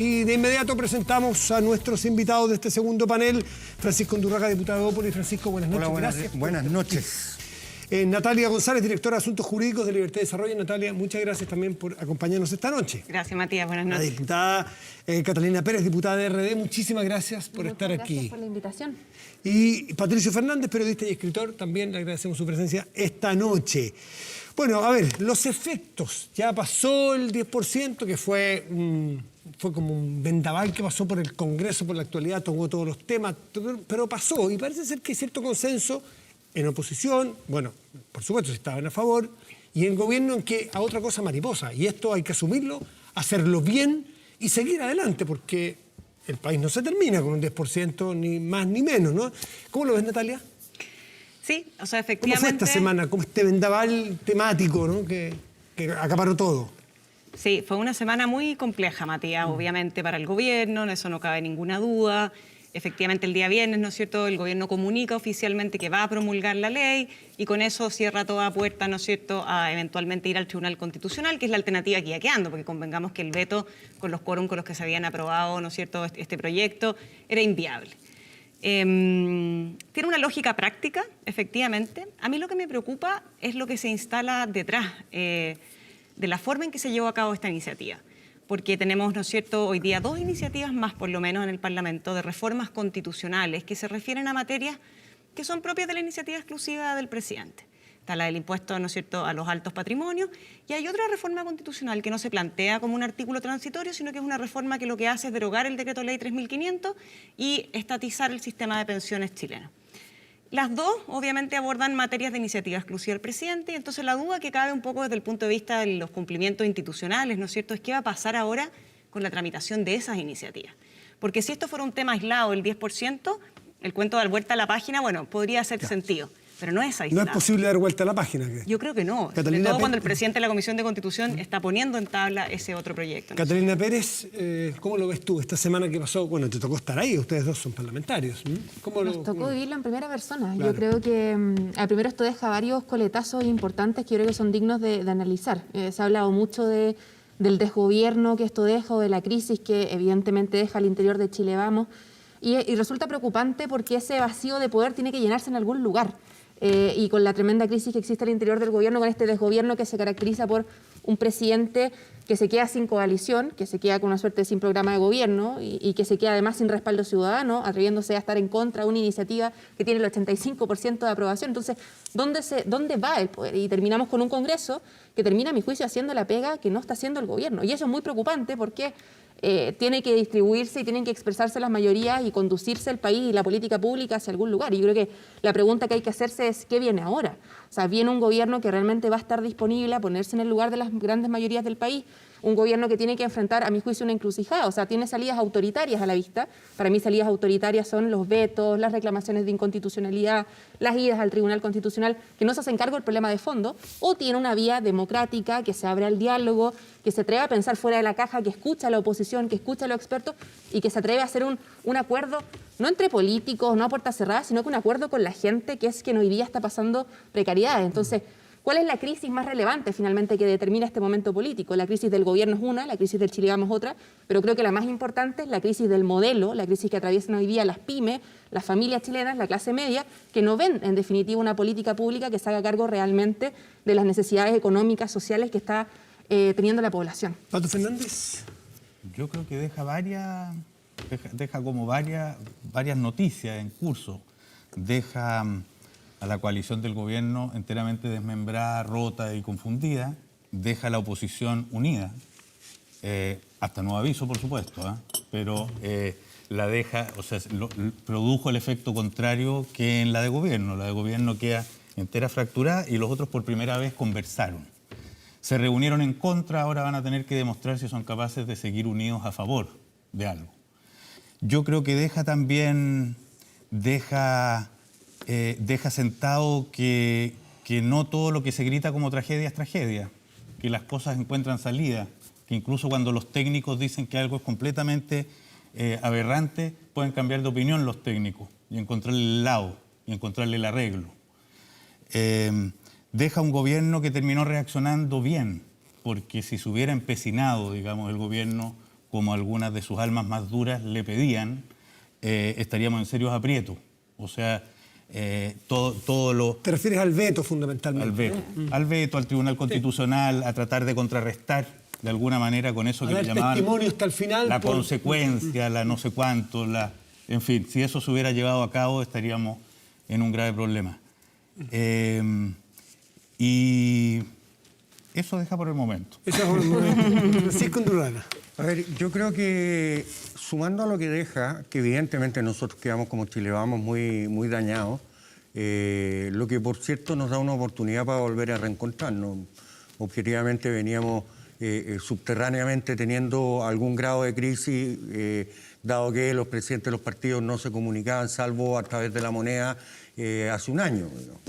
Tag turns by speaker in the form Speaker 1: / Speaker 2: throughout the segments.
Speaker 1: Y de inmediato presentamos a nuestros invitados de este segundo panel. Francisco Undurraga, diputado de Opoli. Francisco, buenas noches.
Speaker 2: Hola,
Speaker 1: gracias.
Speaker 2: buenas noches.
Speaker 1: Natalia González, directora de Asuntos Jurídicos de Libertad y Desarrollo. Natalia, muchas gracias también por acompañarnos esta noche.
Speaker 3: Gracias, Matías. Buenas noches.
Speaker 1: La diputada Catalina Pérez, diputada de RD, muchísimas gracias por estar aquí.
Speaker 4: Gracias por la invitación.
Speaker 1: Y Patricio Fernández, periodista y escritor, también le agradecemos su presencia esta noche. Bueno, a ver, los efectos. Ya pasó el 10%, que fue como un vendaval que pasó por el Congreso, por la actualidad, tomó todos los temas, pero pasó. Y parece ser que hay cierto consenso en oposición, bueno, por supuesto, si estaban a favor, y en gobierno en que a otra cosa mariposa. Y esto hay que asumirlo, hacerlo bien y seguir adelante, porque el país no se termina con un 10%, ni más ni menos, ¿no? ¿Cómo lo ves, Natalia?
Speaker 3: Sí, o sea,
Speaker 1: ¿Cómo
Speaker 3: efectivamente...
Speaker 1: fue esta semana? ¿Cómo este vendaval temático, ¿no? que acaparó todo?
Speaker 3: Sí, fue una semana muy compleja, Matías, obviamente para el gobierno, en eso no cabe ninguna duda. Efectivamente, el día viernes, ¿no es cierto?, el gobierno comunica oficialmente que va a promulgar la ley y con eso cierra toda puerta, ¿no es cierto?, a eventualmente ir al Tribunal Constitucional, que es la alternativa que iba quedando, porque convengamos que el veto con los quórum con los que se habían aprobado, ¿no es cierto?, este proyecto era inviable. Tiene una lógica práctica, efectivamente. A mí lo que me preocupa es lo que se instala detrás de la forma en que se llevó a cabo esta iniciativa. Porque tenemos, ¿no es cierto?, hoy día dos iniciativas más, por lo menos en el Parlamento, de reformas constitucionales que se refieren a materias que son propias de la iniciativa exclusiva del presidente. Está la del impuesto, ¿no es cierto?, a los altos patrimonios, y hay otra reforma constitucional que no se plantea como un artículo transitorio, sino que es una reforma que lo que hace es derogar el Decreto Ley 3500 y estatizar el sistema de pensiones chileno. Las dos, obviamente, abordan materias de iniciativa exclusiva del presidente, y entonces la duda que cabe un poco desde el punto de vista de los cumplimientos institucionales, ¿no es cierto?, es qué va a pasar ahora con la tramitación de esas iniciativas. Porque si esto fuera un tema aislado, el 10%, el cuento de dar vuelta a la página, bueno, podría hacer sentido, pero no es aislado.
Speaker 1: No es posible dar vuelta a la página.
Speaker 3: Yo creo que no, sobre todo cuando el presidente de la Comisión de Constitución está poniendo en tabla ese otro proyecto.
Speaker 1: Catalina Pérez, ¿cómo lo ves tú esta semana que pasó? Bueno, te tocó estar ahí, ustedes dos son parlamentarios.
Speaker 4: Nos tocó vivirlo en primera persona.
Speaker 1: Claro.
Speaker 4: Yo creo que, al primero, esto deja varios coletazos importantes que yo creo que son dignos de analizar. Se ha hablado mucho del desgobierno que esto deja o de la crisis que evidentemente deja al interior de Chile Vamos. Y resulta preocupante porque ese vacío de poder tiene que llenarse en algún lugar. Y con la tremenda crisis que existe al interior del gobierno, con este desgobierno que se caracteriza por un presidente que se queda sin coalición, que se queda con una suerte de sin programa de gobierno y que se queda además sin respaldo ciudadano, atreviéndose a estar en contra de una iniciativa que tiene el 85% de aprobación. Entonces, ¿dónde va el poder? Y terminamos con un Congreso que termina, a mi juicio, haciendo la pega que no está haciendo el gobierno. Y eso es muy preocupante porque tiene que distribuirse y tienen que expresarse las mayorías y conducirse el país y la política pública hacia algún lugar. Y yo creo que la pregunta que hay que hacerse es ¿qué viene ahora? O sea, viene un gobierno que realmente va a estar disponible a ponerse en el lugar de las grandes mayorías del país, un gobierno que tiene que enfrentar, a mi juicio, una encrucijada. O sea, tiene salidas autoritarias a la vista. Para mí, salidas autoritarias son los vetos, las reclamaciones de inconstitucionalidad, las idas al Tribunal Constitucional, que no se hacen cargo del problema de fondo, o tiene una vía democrática que se abre al diálogo, que se atreve a pensar fuera de la caja, que escucha a la oposición, que escucha a los expertos y que se atreve a hacer un acuerdo, no entre políticos, no a puertas cerradas, sino que un acuerdo con la gente, que es quien hoy día está pasando precariedad. Entonces, ¿cuál es la crisis más relevante finalmente que determina este momento político? La crisis del gobierno es una, la crisis del Chile Vamos es otra, pero creo que la más importante es la crisis del modelo, la crisis que atraviesan hoy día las pymes, las familias chilenas, la clase media, que no ven en definitiva una política pública que se haga cargo realmente de las necesidades económicas, sociales que está teniendo la población.
Speaker 1: Pato Fernández.
Speaker 2: Yo creo que deja como varias noticias en curso. Deja a la coalición del gobierno enteramente desmembrada, rota y confundida. Deja a la oposición unida, hasta nuevo aviso, por supuesto, pero la deja, o sea, produjo el efecto contrario que en la de gobierno. La de gobierno queda entera fracturada y los otros por primera vez conversaron. Se reunieron en contra, ahora van a tener que demostrar si son capaces de seguir unidos a favor de algo. Yo creo que deja sentado que no todo lo que se grita como tragedia es tragedia, que las cosas encuentran salida, que incluso cuando los técnicos dicen que algo es completamente aberrante, pueden cambiar de opinión los técnicos y encontrarle el lado y encontrarle el arreglo. Deja un gobierno que terminó reaccionando bien, porque si se hubiera empecinado, digamos, el gobierno como algunas de sus almas más duras le pedían, estaríamos en serios aprietos. O sea, todo lo...
Speaker 1: ¿Te refieres al veto fundamentalmente?
Speaker 2: Al veto, al veto, al Tribunal Constitucional, a tratar de contrarrestar de alguna manera con eso que le llamaban
Speaker 1: testimonio hasta el final
Speaker 2: la consecuencia, la no sé cuánto, en fin, si eso se hubiera llevado a cabo estaríamos en un grave problema. Y eso deja por el momento.
Speaker 1: Eso es por el momento. Francisco Undurraga.
Speaker 5: A ver, yo creo que sumando a lo que deja, que evidentemente nosotros quedamos como Chile Vamos muy dañados, lo que por cierto nos da una oportunidad para volver a reencontrarnos. Objetivamente veníamos subterráneamente teniendo algún grado de crisis, dado que los presidentes de los partidos no se comunicaban salvo a través de la moneda hace un año, ¿no?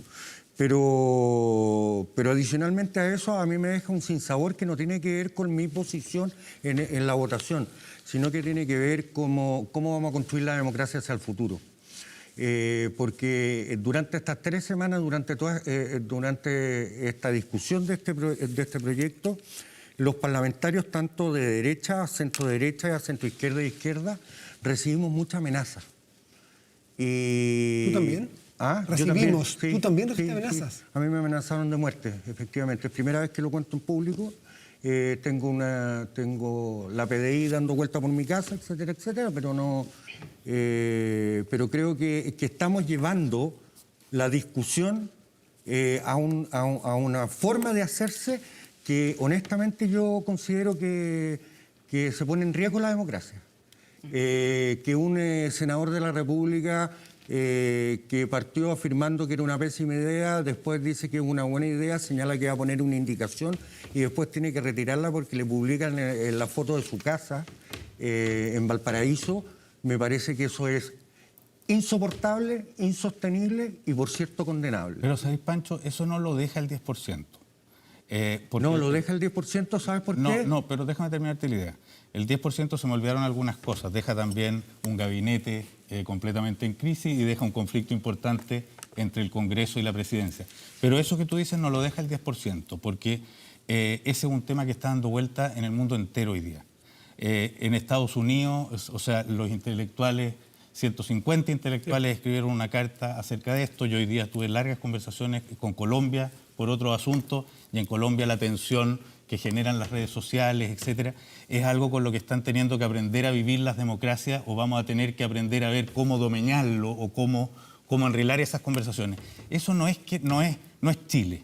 Speaker 5: Pero adicionalmente a eso, a mí me deja un sinsabor que no tiene que ver con mi posición en la votación, sino que tiene que ver cómo vamos a construir la democracia hacia el futuro. Porque durante estas 3 semanas, durante esta discusión de este proyecto, los parlamentarios, tanto de derecha, centro derecha, centro izquierda e izquierda, recibimos mucha amenaza.
Speaker 1: ¿Tú también?
Speaker 5: ¿Ah?
Speaker 1: Recibimos.
Speaker 5: Sí,
Speaker 1: ¿Tú también recibiste
Speaker 5: sí,
Speaker 1: amenazas?
Speaker 5: sí. A mí me amenazaron de muerte, efectivamente. Es primera vez que lo cuento en público. Tengo la PDI dando vuelta por mi casa, etcétera, etcétera, pero no. Pero creo que estamos llevando la discusión a una forma de hacerse que honestamente yo considero que se pone en riesgo la democracia. Que un senador de la República que partió afirmando que era una pésima idea, después dice que es una buena idea, señala que va a poner una indicación y después tiene que retirarla porque le publican la foto de su casa en Valparaíso. Me parece que eso es insoportable, insostenible y, por cierto, condenable.
Speaker 2: Pero, ¿sabéis, Pancho? Eso no lo deja el 10%.
Speaker 5: No, lo deja el 10%, ¿sabes por qué?
Speaker 2: No, pero déjame terminarte la idea. El 10% se me olvidaron algunas cosas. Deja también un gabinete completamente en crisis y deja un conflicto importante entre el Congreso y la Presidencia. Pero eso que tú dices no lo deja el 10%, porque ese es un tema que está dando vuelta en el mundo entero hoy día. En Estados Unidos, o sea, los intelectuales, 150 intelectuales escribieron una carta acerca de esto. Yo hoy día tuve largas conversaciones con Colombia por otro asunto, y en Colombia la tensión que generan las redes sociales, etcétera, es algo con lo que están teniendo que aprender a vivir las democracias, o vamos a tener que aprender a ver cómo domeñarlo o cómo enrilar esas conversaciones. Eso no es Chile.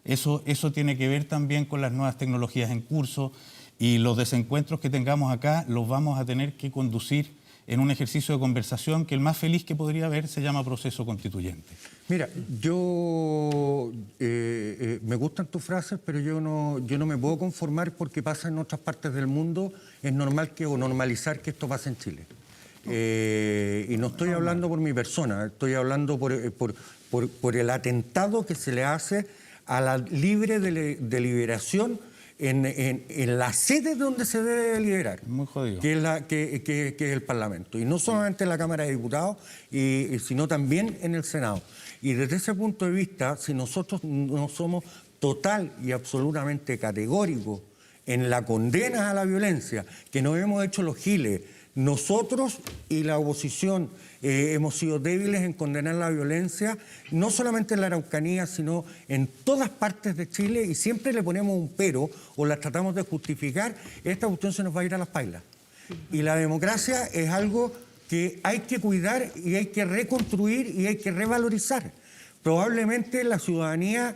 Speaker 2: Eso tiene que ver también con las nuevas tecnologías en curso, y los desencuentros que tengamos acá los vamos a tener que conducir en un ejercicio de conversación que el más feliz que podría haber se llama proceso constituyente.
Speaker 5: Mira, yo me gustan tus frases, pero yo no me puedo conformar porque pasa en otras partes del mundo. Es normal o normalizar que esto pase en Chile. Y no estoy hablando por mi persona, estoy hablando por el atentado que se le hace a la libre deliberación en la sede donde se debe deliberar,
Speaker 2: Muy jodido.
Speaker 5: que es el Parlamento. Y no solamente en la Cámara de Diputados, sino también en el Senado. Y desde ese punto de vista, si nosotros no somos total y absolutamente categóricos en la condena a la violencia, que nos hemos hecho los giles, nosotros y la oposición hemos sido débiles en condenar la violencia, no solamente en la Araucanía, sino en todas partes de Chile, y siempre le ponemos un pero o la tratamos de justificar, esta cuestión se nos va a ir a las pailas. Y la democracia es algo que hay que cuidar y hay que reconstruir y hay que revalorizar. Probablemente la ciudadanía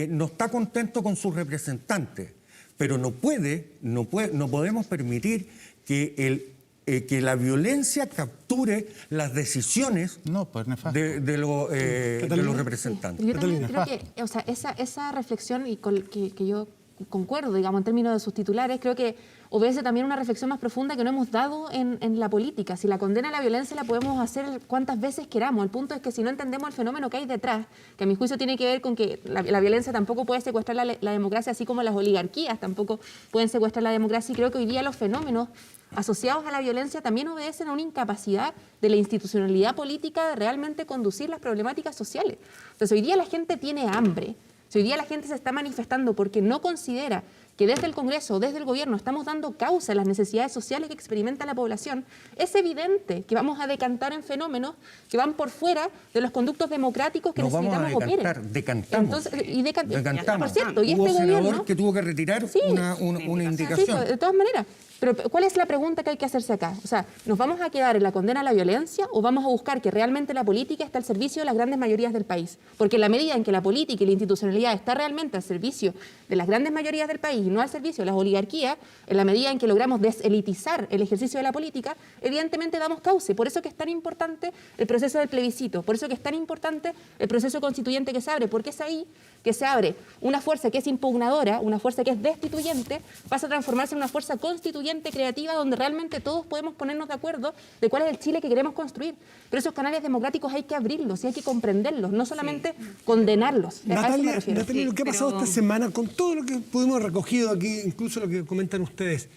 Speaker 5: no está contento con sus representantes, pero no podemos permitir que la violencia capture las decisiones de los representantes.
Speaker 4: Yo también creo que, o sea, esa reflexión y que yo concuerdo, digamos, en términos de sus titulares, creo que obedece también una reflexión más profunda que no hemos dado en la política. Si la condena a la violencia la podemos hacer cuantas veces queramos. El punto es que si no entendemos el fenómeno que hay detrás, que a mi juicio tiene que ver con que la violencia tampoco puede secuestrar la democracia, así como las oligarquías tampoco pueden secuestrar la democracia, y creo que hoy día los fenómenos asociados a la violencia también obedecen a una incapacidad de la institucionalidad política de realmente conducir las problemáticas sociales. Entonces, hoy día la gente tiene hambre. Si hoy día la gente se está manifestando porque no considera que desde el Congreso o desde el Gobierno estamos dando causa a las necesidades sociales que experimenta la población, es evidente que vamos a decantar en fenómenos que van por fuera de los conductos democráticos que
Speaker 5: Nos vamos a
Speaker 4: necesitamos
Speaker 5: decantar,
Speaker 4: operen.
Speaker 5: decantamos.
Speaker 4: Por cierto, y
Speaker 5: Hubo
Speaker 4: este
Speaker 5: senador
Speaker 4: gobierno...
Speaker 5: que tuvo que retirar
Speaker 4: Sí,
Speaker 5: una
Speaker 4: Sí,
Speaker 5: indicación.
Speaker 4: de todas maneras. Pero ¿cuál es la pregunta que hay que hacerse acá? O sea, ¿nos vamos a quedar en la condena a la violencia o vamos a buscar que realmente la política está al servicio de las grandes mayorías del país? Porque en la medida en que la política y la institucionalidad está realmente al servicio de las grandes mayorías del país y no al servicio de las oligarquías, en la medida en que logramos deselitizar el ejercicio de la política, evidentemente damos cauce. Por eso que es tan importante el proceso del plebiscito, por eso que es tan importante el proceso constituyente que se abre, porque es ahí que se abre una fuerza que es impugnadora, una fuerza que es destituyente, pasa a transformarse en una fuerza constituyente creativa donde realmente todos podemos ponernos de acuerdo de cuál es el Chile que queremos construir. Pero esos canales democráticos hay que abrirlos y hay que comprenderlos, no solamente condenarlos. A eso me
Speaker 1: Natalia,
Speaker 4: refiero.
Speaker 1: Natalia, lo que ha pasado
Speaker 3: pero-
Speaker 1: esta semana, con todo lo que pudimos recogido aquí, incluso lo que comentan ustedes,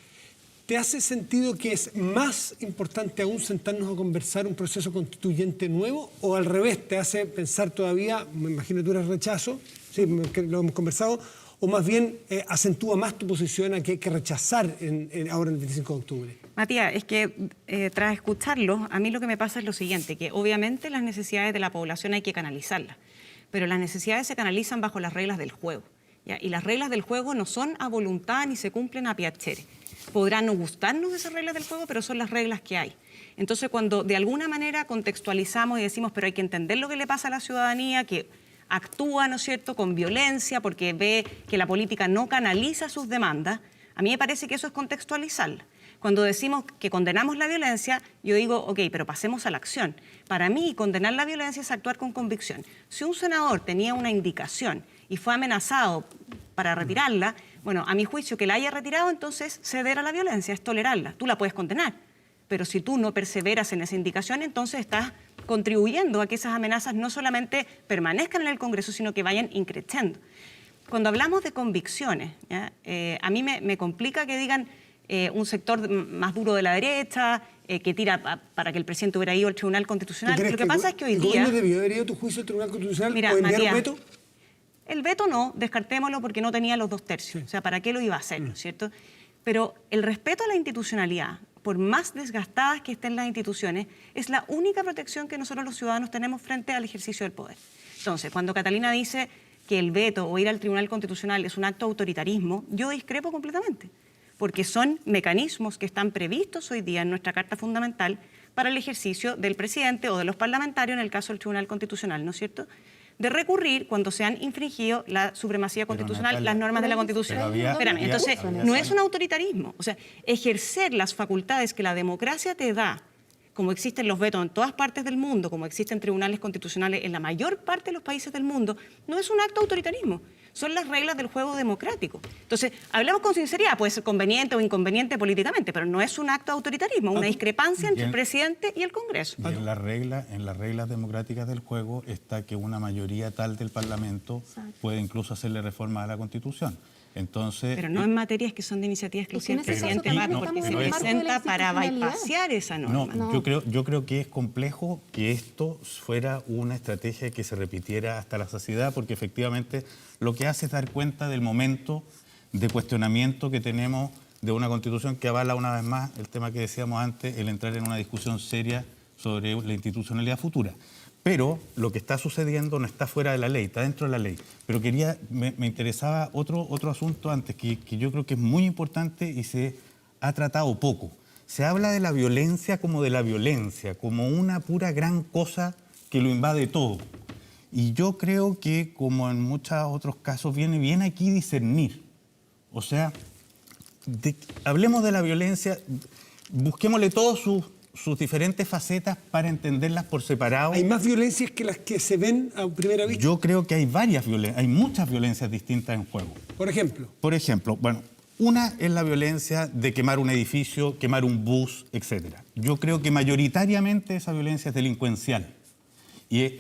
Speaker 1: ¿te hace sentido que es más importante aún sentarnos a conversar un proceso constituyente nuevo o al revés, te hace pensar todavía, me imagino que tú eres rechazo, sí, que lo hemos conversado, o más bien acentúa más tu posición a que hay que rechazar ahora el 25 de octubre?
Speaker 3: Matías, es que tras escucharlo, a mí lo que me pasa es lo siguiente, que obviamente las necesidades de la población hay que canalizarlas, pero las necesidades se canalizan bajo las reglas del juego, ¿ya? Y las reglas del juego no son a voluntad ni se cumplen a piacere. Podrán no gustarnos esas reglas del juego, pero son las reglas que hay. Entonces, cuando de alguna manera contextualizamos y decimos, pero hay que entender lo que le pasa a la ciudadanía, que actúa, ¿no es cierto?, con violencia porque ve que la política no canaliza sus demandas, a mí me parece que eso es contextualizarla. Cuando decimos que condenamos la violencia, yo digo, ok, pero pasemos a la acción. Para mí, condenar la violencia es actuar con convicción. Si un senador tenía una indicación y fue amenazado para retirarla, bueno, a mi juicio que la haya retirado, entonces ceder a la violencia es tolerarla. Tú la puedes condenar, pero si tú no perseveras en esa indicación, entonces estás contribuyendo a que esas amenazas no solamente permanezcan en el Congreso, sino que vayan increciendo. Cuando hablamos de convicciones, ¿ya? A mí me complica que digan un sector más duro de la derecha, que tira para que el presidente hubiera ido al Tribunal Constitucional. Lo que pasa es que hoy
Speaker 1: ¿El
Speaker 3: día...
Speaker 1: gobierno debió haber ido a tu juicio al Tribunal Constitucional
Speaker 3: Mira,
Speaker 1: o enviar un
Speaker 3: Matías,
Speaker 1: veto?
Speaker 3: El veto no, descartémoslo porque no tenía los 2/3.
Speaker 1: Sí.
Speaker 3: O sea, ¿para qué lo iba a hacer, no es cierto? Pero el respeto a la institucionalidad, por más desgastadas que estén las instituciones, es la única protección que nosotros los ciudadanos tenemos frente al ejercicio del poder. Entonces, cuando Catalina dice que el veto o ir al Tribunal Constitucional es un acto de autoritarismo, yo discrepo completamente, porque son mecanismos que están previstos hoy día en nuestra Carta Fundamental para el ejercicio del presidente o de los parlamentarios, en el caso del Tribunal Constitucional, ¿no es cierto?, de recurrir cuando se han infringido la supremacía constitucional,
Speaker 2: Natalia,
Speaker 3: las normas de la Constitución.
Speaker 4: Espérame,
Speaker 3: Entonces, no es un autoritarismo. O sea, ejercer las facultades que la democracia te da, como existen los vetos en todas partes del mundo, como existen tribunales constitucionales en la mayor parte de los países del mundo, no es un acto de autoritarismo. Son las reglas del juego democrático. Entonces, hablamos con sinceridad, puede ser conveniente o inconveniente políticamente, pero no es un acto de autoritarismo, una discrepancia entre el presidente y el Congreso.
Speaker 2: Y en las reglas democráticas del juego está que una mayoría tal del Parlamento puede incluso hacerle reformas a la Constitución. Entonces,
Speaker 3: Pero no en materias que son de iniciativa exclusiva del
Speaker 4: Es que en ese
Speaker 3: presidente,
Speaker 4: caso
Speaker 3: Marco,
Speaker 4: también
Speaker 3: porque se
Speaker 4: estamos en el marco de la
Speaker 3: presenta para
Speaker 4: institucionalidad.
Speaker 3: bypasear esa norma.
Speaker 2: No, yo creo que es complejo que esto fuera una estrategia que se repitiera hasta la saciedad, porque efectivamente lo que hace es dar cuenta del momento de cuestionamiento que tenemos de una Constitución que avala una vez más el tema que decíamos antes, el entrar en una discusión seria sobre la institucionalidad futura. Pero lo que está sucediendo no está fuera de la ley, está dentro de la ley. Pero me interesaba otro asunto antes, que yo creo que es muy importante y se ha tratado poco. Se habla de la violencia, como una pura gran cosa que lo invade todo. Y yo creo que, como en muchos otros casos, viene bien aquí discernir. O sea, hablemos de la violencia, busquémosle todos sus diferentes facetas para entenderlas por separado.
Speaker 1: ¿Hay más violencias que las que se ven a primera vista?
Speaker 2: Yo creo que hay muchas violencias distintas en juego.
Speaker 1: Por ejemplo.
Speaker 2: Por ejemplo, bueno, una es la violencia de quemar un edificio, quemar un bus, etc. Yo creo que mayoritariamente esa violencia es delincuencial. Y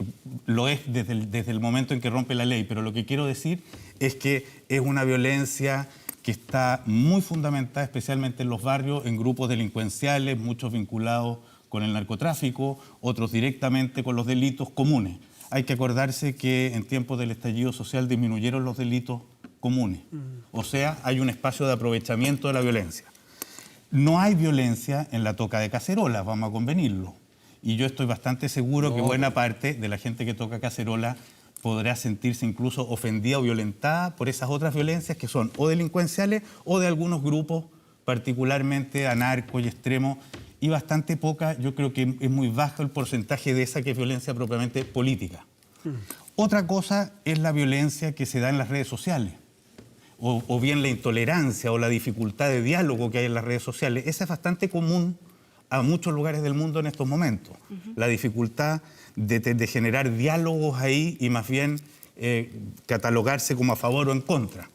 Speaker 2: lo es desde el momento en que rompe la ley. Pero lo que quiero decir es que es una violencia que está muy fundamentada, especialmente en los barrios, en grupos delincuenciales, muchos vinculados con el narcotráfico, otros directamente con los delitos comunes. Hay que acordarse que en tiempos del estallido social disminuyeron los delitos comunes. O sea, hay un espacio de aprovechamiento de la violencia. No hay violencia en la toca de cacerolas, vamos a convenirlo. Y yo estoy bastante seguro que buena parte de la gente que toca cacerola podrá sentirse incluso ofendida o violentada por esas otras violencias que son o delincuenciales o de algunos grupos particularmente anarcos y extremos, y bastante poca, yo creo que es muy bajo el porcentaje de esa que es violencia propiamente política. Otra cosa es la violencia que se da en las redes sociales, o bien la intolerancia o la dificultad de diálogo que hay en las redes sociales. Esa es bastante común a muchos lugares del mundo en estos momentos. La dificultad de generar diálogos ahí y más bien catalogarse como a favor o en contra.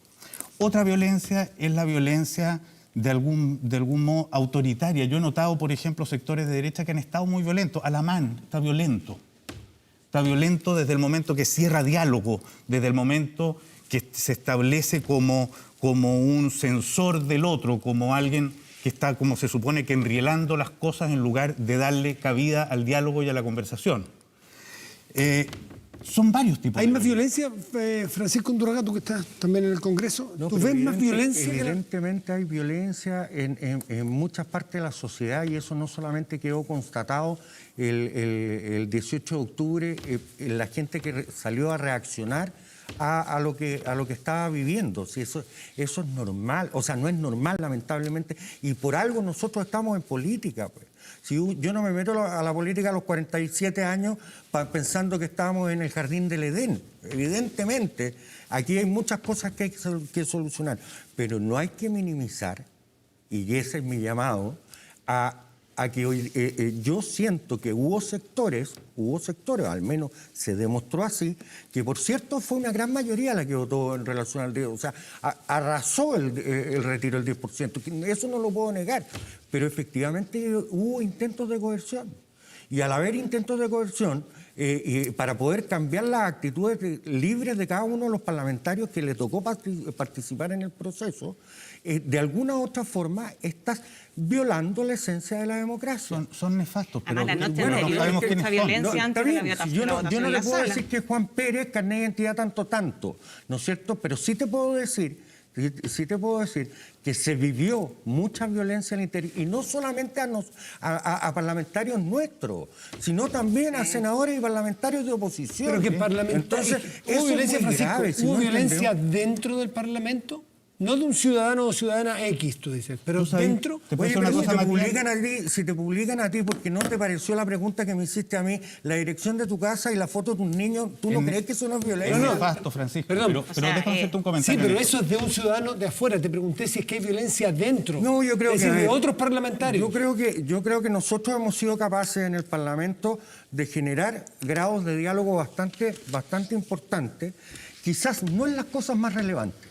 Speaker 2: Otra violencia es la violencia de algún modo autoritaria. Yo he notado, por ejemplo, sectores de derecha que han estado muy violentos. Alamán está violento. Está violento desde el momento que cierra diálogo, desde el momento que se establece como un censor del otro, como alguien que está, como se supone, que enrielando las cosas en lugar de darle cabida al diálogo y a la conversación. Son varios tipos.
Speaker 1: ¿Hay más violencia, Francisco Undurraga, tú que estás también en el Congreso?
Speaker 5: No,
Speaker 1: ¿Tú
Speaker 5: pero
Speaker 1: ves más violencia?
Speaker 5: Evidentemente hay violencia en muchas partes de la sociedad, y eso no solamente quedó constatado el 18 de octubre, la gente que salió a reaccionar a lo que estaba viviendo. Si eso es normal, o sea, no es normal, lamentablemente, y por algo nosotros estamos en política, pues. Si yo no me meto a la política a los 47 años pensando que estábamos en el jardín del Edén. Evidentemente, aquí hay muchas cosas que hay que solucionar, pero no hay que minimizar, y ese es mi llamado, a que hoy, yo siento que hubo sectores, al menos se demostró así, que por cierto fue una gran mayoría la que votó en relación al 10%, o sea, arrasó el retiro del 10%, eso no lo puedo negar, pero efectivamente hubo intentos de coerción, y al haber intentos de coerción, para poder cambiar las actitudes libres de cada uno de los parlamentarios que le tocó participar en el proceso, de alguna u otra forma estás violando la esencia de la democracia.
Speaker 2: Son nefastos, pero
Speaker 3: Además, la noche
Speaker 2: bueno, no
Speaker 3: anterior,
Speaker 2: sabemos
Speaker 3: esta
Speaker 2: quiénes son.
Speaker 3: violencia antes de la votación,
Speaker 5: yo
Speaker 3: la
Speaker 5: no
Speaker 3: votación
Speaker 5: le
Speaker 3: en la
Speaker 5: puedo
Speaker 3: sala.
Speaker 5: decir que Juan Pérez, carnet de identidad tanto, ¿no es cierto? Pero sí te puedo decir que se vivió mucha violencia en el interior, y no solamente a parlamentarios nuestros, sino también a senadores y parlamentarios de oposición.
Speaker 1: Pero que parlamentarios.
Speaker 5: Entonces,
Speaker 1: ¿Hubo
Speaker 5: eso
Speaker 1: violencia,
Speaker 5: es muy
Speaker 1: Francisco?
Speaker 5: grave, si
Speaker 1: ¿Hubo
Speaker 5: no
Speaker 1: violencia
Speaker 5: entendemos?
Speaker 1: dentro del Parlamento? No de un ciudadano o ciudadana X, tú dices, pero dentro.
Speaker 2: ¿Te puedo
Speaker 5: Oye,
Speaker 2: decir una
Speaker 5: pero
Speaker 2: cosa, Matías?
Speaker 5: si te publican a ti porque no te pareció la pregunta que me hiciste a mí, la dirección de tu casa y la foto de tus niños, ¿tú no crees que eso no es violencia?
Speaker 2: Es nefasto, Francisco.
Speaker 1: Perdón.
Speaker 2: Pero déjame hacerte un
Speaker 1: Sí,
Speaker 2: comentario.
Speaker 1: pero eso es de un ciudadano de afuera. Te pregunté si es que hay violencia dentro.
Speaker 5: No, yo creo
Speaker 1: es decir,
Speaker 5: que
Speaker 1: de otros parlamentarios.
Speaker 5: Yo creo que nosotros hemos sido capaces en el Parlamento de generar grados de diálogo bastante importantes, quizás no en las cosas más relevantes.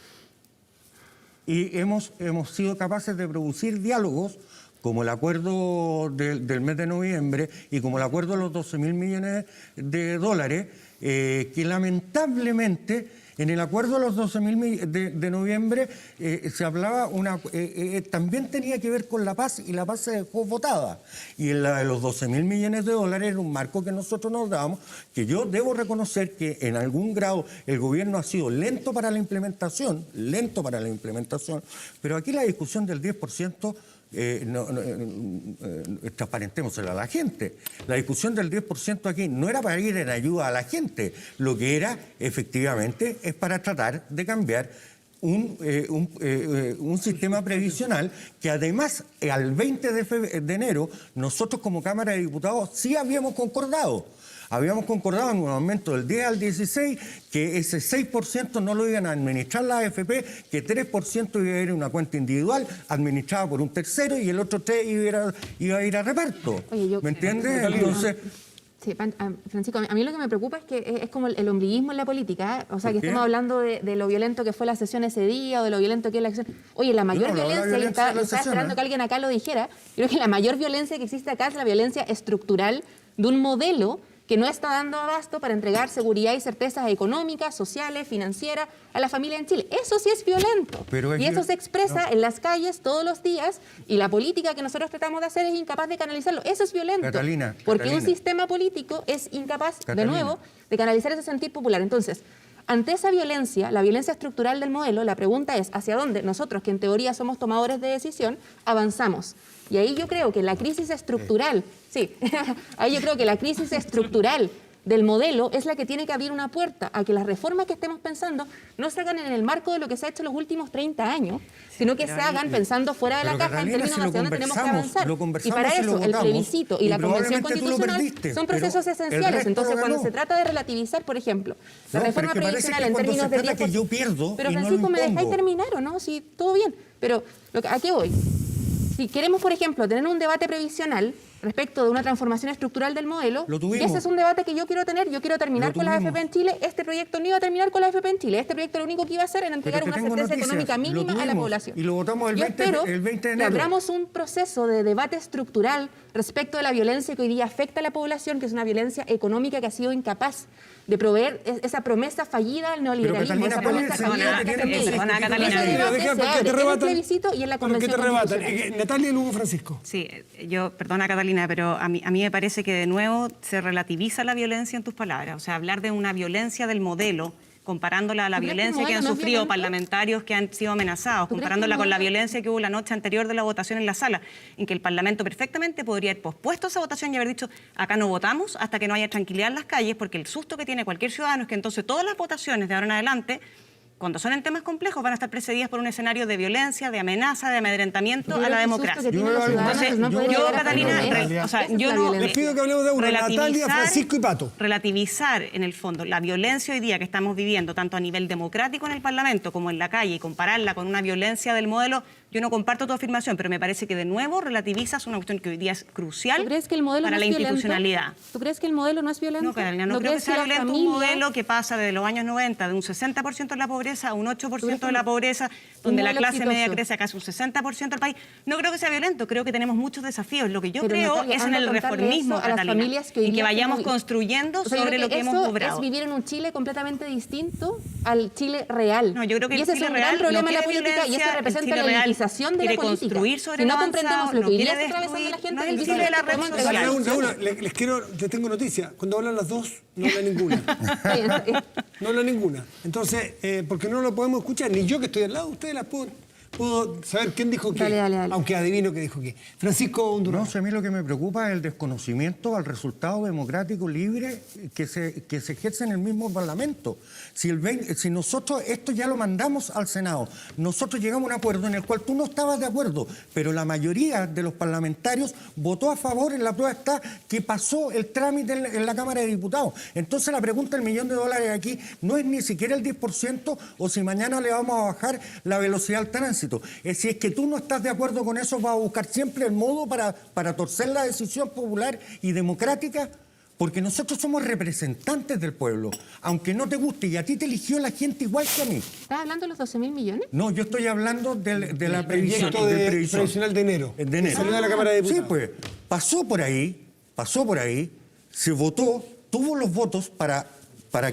Speaker 5: Y hemos sido capaces de producir diálogos como el acuerdo del mes de noviembre y como el acuerdo de los 12.000 millones de dólares, que lamentablemente en el acuerdo de los 12.000 de noviembre se hablaba, también tenía que ver con la paz, y la paz se dejó votada. Y en la de los 12.000 millones de dólares era un marco que nosotros nos dábamos, que yo debo reconocer que en algún grado el gobierno ha sido lento para la implementación, pero aquí la discusión del 10%, transparentémoselo a la gente. La discusión del 10% aquí no era para ir en ayuda a la gente, lo que era efectivamente es para tratar de cambiar un sistema previsional que además al 20 de enero nosotros como Cámara de Diputados sí habíamos concordado. Habíamos concordado en un aumento del 10 al 16, que ese 6% no lo iban a administrar la AFP, que 3% iba a ir a una cuenta individual administrada por un tercero y el otro 3% iba a ir a reparto.
Speaker 4: Oye,
Speaker 5: ¿Me entiendes? Entonces,
Speaker 4: Sí, Francisco, a mí lo que me preocupa es que es como el ombliguismo en la política, ¿eh? O sea, que
Speaker 5: ¿Por qué?
Speaker 4: estemos hablando de lo violento que fue la sesión ese día o de lo violento que es la acción. Oye, la mayor
Speaker 5: no hablaba de la
Speaker 4: violencia, y
Speaker 5: violencia de la
Speaker 4: estaba
Speaker 5: sesión,
Speaker 4: esperando que alguien acá lo dijera, creo que la mayor violencia que existe acá es la violencia estructural de un modelo que no está dando abasto para entregar seguridad y certezas económicas, sociales, financieras a la familia en Chile. Eso sí es violento. Y eso se expresa en las calles todos los días, y la política que nosotros tratamos de hacer es incapaz de canalizarlo. Eso es violento. Porque un sistema político es incapaz, de nuevo, de canalizar ese sentir popular. Entonces, Ante esa violencia, la violencia estructural del modelo, la pregunta es hacia dónde nosotros, que en teoría somos tomadores de decisión, avanzamos. Y ahí yo creo que la crisis estructural, sí, ahí yo creo que la crisis estructural del modelo es la que tiene que abrir una puerta a que las reformas que estemos pensando no se hagan en el marco de lo que se ha hecho en los últimos 30 años, sino que se hagan pensando fuera de la
Speaker 5: Pero,
Speaker 4: caja en
Speaker 5: Catalina,
Speaker 4: términos
Speaker 5: si lo
Speaker 4: hacia dónde tenemos que
Speaker 5: conversamos,
Speaker 4: avanzar.
Speaker 5: lo
Speaker 4: Y
Speaker 5: conversamos
Speaker 4: para
Speaker 5: y lo
Speaker 4: eso el
Speaker 5: votamos,
Speaker 4: plebiscito y
Speaker 5: y
Speaker 4: la convención
Speaker 5: probablemente tú lo
Speaker 4: constitucional
Speaker 5: perdiste,
Speaker 4: son
Speaker 5: pero
Speaker 4: procesos
Speaker 5: el
Speaker 4: esenciales.
Speaker 5: resto
Speaker 4: Entonces,
Speaker 5: lo
Speaker 4: cuando
Speaker 5: ganó.
Speaker 4: se trata de relativizar, por ejemplo, la
Speaker 5: No,
Speaker 4: reforma
Speaker 5: pero es que parece
Speaker 4: previsional
Speaker 5: que
Speaker 4: en
Speaker 5: cuando
Speaker 4: términos
Speaker 5: se
Speaker 4: del
Speaker 5: trata
Speaker 4: 10%.
Speaker 5: que yo pierdo
Speaker 4: Pero
Speaker 5: y no lo
Speaker 4: Francisco, ¿me dejáis
Speaker 5: impongo?
Speaker 4: terminar o no? Sí, todo bien. Pero ¿a qué voy? Si queremos, por ejemplo, tener un debate previsional respecto de una transformación estructural del modelo,
Speaker 5: Lo tuvimos.
Speaker 4: y ese es un debate que yo quiero tener, yo quiero terminar
Speaker 5: Lo
Speaker 4: con la
Speaker 5: tuvimos.
Speaker 4: AFP en Chile, este proyecto no iba a terminar con la AFP en Chile, este proyecto lo único que iba a hacer era entregar
Speaker 5: Pero
Speaker 4: una
Speaker 5: te tengo
Speaker 4: certeza
Speaker 5: noticias,
Speaker 4: económica
Speaker 5: lo
Speaker 4: mínima a la
Speaker 5: tuvimos,
Speaker 4: población.
Speaker 5: y lo votamos el
Speaker 4: Yo
Speaker 5: 20
Speaker 4: espero
Speaker 5: el 20 de
Speaker 4: que
Speaker 5: enero.
Speaker 4: abramos un proceso de debate estructural respecto de la violencia que hoy día afecta a la población, que es una violencia económica que ha sido incapaz de proveer esa promesa fallida al neoliberalismo,
Speaker 5: Catalina,
Speaker 4: esa
Speaker 5: ¿cuál es
Speaker 4: promesa
Speaker 5: el sentido
Speaker 4: fallida
Speaker 5: que
Speaker 4: que
Speaker 5: tiene
Speaker 4: hace
Speaker 5: el
Speaker 4: Chile.
Speaker 3: Catalina,
Speaker 4: Ese
Speaker 3: Catalina,
Speaker 4: debate
Speaker 1: deja
Speaker 4: se
Speaker 1: que te
Speaker 4: abre en el
Speaker 1: rebatan,
Speaker 4: plebiscito y en la
Speaker 1: porque te
Speaker 4: convención
Speaker 1: rebatan.
Speaker 4: constitucional.
Speaker 1: Natalia y luego Francisco.
Speaker 3: Sí, yo, perdona Catalina, pero a mí me parece que de nuevo se relativiza la violencia en tus palabras. O sea, hablar de una violencia del modelo, comparándola a la
Speaker 4: ¿Tú crees que el
Speaker 3: violencia que han
Speaker 4: modelo no es
Speaker 3: sufrido
Speaker 4: violento?
Speaker 3: parlamentarios que han sido amenazados,
Speaker 4: ¿Tú crees que
Speaker 3: comparándola
Speaker 4: el
Speaker 3: con la
Speaker 4: modelo-
Speaker 3: violencia que hubo la noche anterior de la votación en la sala, en que el Parlamento perfectamente podría haber pospuesto esa votación y haber dicho, acá no votamos hasta que no haya tranquilidad en las calles, porque el susto que tiene cualquier ciudadano es que entonces todas las votaciones de ahora en adelante, cuando son en temas complejos, van a estar precedidas por un escenario de violencia, de amenaza, de amedrentamiento
Speaker 4: Yo
Speaker 3: a
Speaker 4: creo
Speaker 3: la
Speaker 4: que el susto
Speaker 3: democracia.
Speaker 4: que tienen
Speaker 5: Yo
Speaker 4: los ciudadanos
Speaker 3: Entonces,
Speaker 4: no puede
Speaker 3: yo,
Speaker 4: llegar a
Speaker 3: Catalina,
Speaker 4: promesa.
Speaker 3: o sea,
Speaker 4: Esa es
Speaker 3: yo
Speaker 4: la
Speaker 3: no...
Speaker 4: violencia.
Speaker 1: Les pido que hablemos de una. Natalia, Francisco y Pato.
Speaker 3: Relativizar, en el fondo, la violencia hoy día que estamos viviendo, tanto a nivel democrático en el Parlamento como en la calle, y compararla con una violencia del modelo, yo no comparto tu afirmación, pero me parece que de nuevo relativizas una cuestión que hoy día es crucial
Speaker 4: ¿Tú crees que el modelo
Speaker 3: para
Speaker 4: no
Speaker 3: la
Speaker 4: es violento?
Speaker 3: institucionalidad.
Speaker 4: ¿Tú crees que el modelo no es violento?
Speaker 3: No, Carolina, no creo que
Speaker 4: crees
Speaker 3: sea
Speaker 4: la
Speaker 3: violento un
Speaker 4: familia-
Speaker 3: modelo que pasa desde los años 90 de un 60% de la pobreza a un 8% de la pobreza,
Speaker 4: un
Speaker 3: donde la
Speaker 4: modelo
Speaker 3: clase media
Speaker 4: exitoso?
Speaker 3: crece a casi un 60% del país. No creo que sea violento, creo que tenemos muchos desafíos. Lo que yo
Speaker 4: Pero,
Speaker 3: creo
Speaker 4: Natalia,
Speaker 3: es en
Speaker 4: anda a
Speaker 3: el
Speaker 4: contarle
Speaker 3: reformismo,
Speaker 4: eso a las
Speaker 3: Catalina,
Speaker 4: familias que hoy
Speaker 3: en que
Speaker 4: día
Speaker 3: vayamos
Speaker 4: tienen-
Speaker 3: construyendo
Speaker 4: O sea, yo
Speaker 3: sobre
Speaker 4: creo
Speaker 3: lo que
Speaker 4: que
Speaker 3: hemos
Speaker 4: eso
Speaker 3: obrado.
Speaker 4: es vivir en un Chile completamente distinto al Chile real.
Speaker 3: No, yo creo que
Speaker 4: y
Speaker 3: el
Speaker 4: ese
Speaker 3: Chile
Speaker 4: es un
Speaker 3: real
Speaker 4: gran problema
Speaker 3: no
Speaker 4: de la
Speaker 3: quiere
Speaker 4: política y
Speaker 3: violencia,
Speaker 4: eso
Speaker 3: el
Speaker 4: representa
Speaker 3: Chile
Speaker 4: la
Speaker 3: real
Speaker 4: elitización de la
Speaker 3: quiere
Speaker 4: política.
Speaker 3: construir sobre
Speaker 4: Si no
Speaker 3: lo
Speaker 4: comprendemos
Speaker 3: avanzado,
Speaker 4: lo
Speaker 3: no
Speaker 4: que hoy día
Speaker 3: quiere
Speaker 4: está atravesando la
Speaker 3: destruir,
Speaker 4: gente,
Speaker 3: no es
Speaker 4: el
Speaker 3: el
Speaker 4: Chile
Speaker 3: Chile de la
Speaker 4: real
Speaker 3: red
Speaker 4: podemos
Speaker 3: social.
Speaker 4: entregar
Speaker 1: Les quiero, les tengo noticias. Cuando hablan las dos, no habla ninguna.
Speaker 4: Está bien, está bien.
Speaker 1: No habla ninguna. Entonces, porque no lo podemos escuchar, ni yo que estoy al lado de ustedes las puedo saber quién dijo qué.
Speaker 4: Dale.
Speaker 1: Aunque adivino que dijo qué. Francisco Hondurano.
Speaker 5: No, si a mí lo que me preocupa es el desconocimiento al resultado democrático libre que se ejerce en el mismo Parlamento. Si nosotros esto ya lo mandamos al Senado, nosotros llegamos a un acuerdo en el cual tú no estabas de acuerdo, pero la mayoría de los parlamentarios votó a favor, en la prueba está que pasó el trámite en la Cámara de Diputados. Entonces la pregunta del $1.000.000 aquí no es ni siquiera el 10% o si mañana le vamos a bajar la velocidad al tránsito. Si es que tú no estás de acuerdo con eso, vas a buscar siempre el modo para torcer la decisión popular y democrática, porque nosotros somos representantes del pueblo, aunque no te guste, y a ti te eligió la gente igual que a mí.
Speaker 4: ¿Estás hablando de los 12.000 millones?
Speaker 5: No, yo estoy hablando de la previsión.
Speaker 1: proyecto
Speaker 5: del
Speaker 1: de
Speaker 5: previsión.
Speaker 1: previsional de enero.
Speaker 5: De enero.
Speaker 1: Salió de la Cámara de Diputados.
Speaker 5: Sí, pues, pasó por ahí, se votó, tuvo los votos para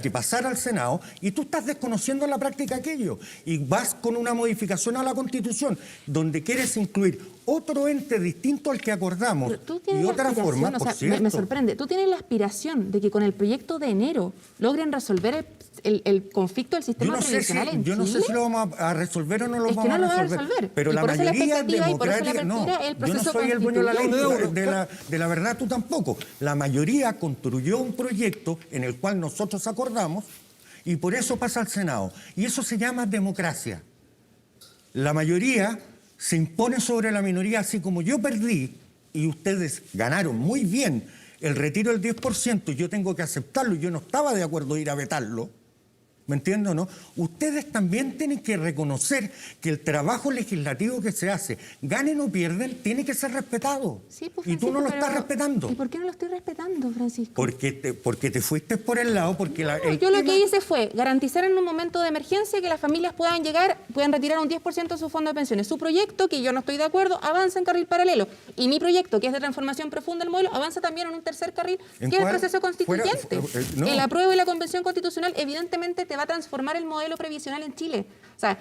Speaker 5: que pasara al Senado, y tú estás desconociendo en la práctica aquello. Y vas con una modificación a la Constitución, donde quieres incluir otro ente distinto al que acordamos,
Speaker 4: Pero tú
Speaker 5: y
Speaker 4: tienes la
Speaker 5: otra
Speaker 4: aspiración,
Speaker 5: forma,
Speaker 4: o
Speaker 5: por
Speaker 4: sea,
Speaker 5: cierto.
Speaker 4: me sorprende. Tú tienes la aspiración de que con el proyecto de enero logren resolver el conflicto del sistema previsional en
Speaker 5: Yo no sé
Speaker 4: Chile.
Speaker 5: si lo vamos a resolver o no lo
Speaker 4: Es que
Speaker 5: vamos
Speaker 4: no lo
Speaker 5: a
Speaker 4: va a
Speaker 5: resolver.
Speaker 4: resolver.
Speaker 5: Pero
Speaker 4: Y
Speaker 5: la
Speaker 4: por eso la
Speaker 5: mayoría
Speaker 4: expectativa y por eso la
Speaker 5: democrática, no.
Speaker 4: apertura es el
Speaker 5: Yo no
Speaker 4: proceso
Speaker 5: soy el dueño de la ley,
Speaker 4: constituyente.
Speaker 5: de la verdad tú tampoco. La mayoría construyó un proyecto en el cual nosotros acordamos y por eso pasa al Senado. Y eso se llama democracia. La mayoría se impone sobre la minoría, así como yo perdí y ustedes ganaron muy bien el retiro del 10%, yo tengo que aceptarlo y yo no estaba de acuerdo en ir a vetarlo. ¿Me entiendes o no? Ustedes también tienen que reconocer que el trabajo legislativo que se hace, ganen o pierden, tiene que ser respetado.
Speaker 4: Sí, pues,
Speaker 5: y tú no lo
Speaker 4: Francisco,
Speaker 5: estás
Speaker 4: pero-
Speaker 5: respetando.
Speaker 4: ¿Y por qué no lo estoy respetando, Francisco?
Speaker 5: Porque te fuiste por el lado, porque
Speaker 4: Yo lo que hice fue garantizar en un momento de emergencia que las familias puedan retirar un 10% de su fondo de pensiones. Su proyecto, que yo no estoy de acuerdo, avanza en carril paralelo. Y mi proyecto, que es de transformación profunda del modelo, avanza también en un tercer carril, que
Speaker 5: ¿En
Speaker 4: es el
Speaker 5: cuál?
Speaker 4: proceso constituyente.
Speaker 5: No.
Speaker 4: El apruebo y la convención constitucional evidentemente te va a transformar el modelo previsional en Chile. O sea,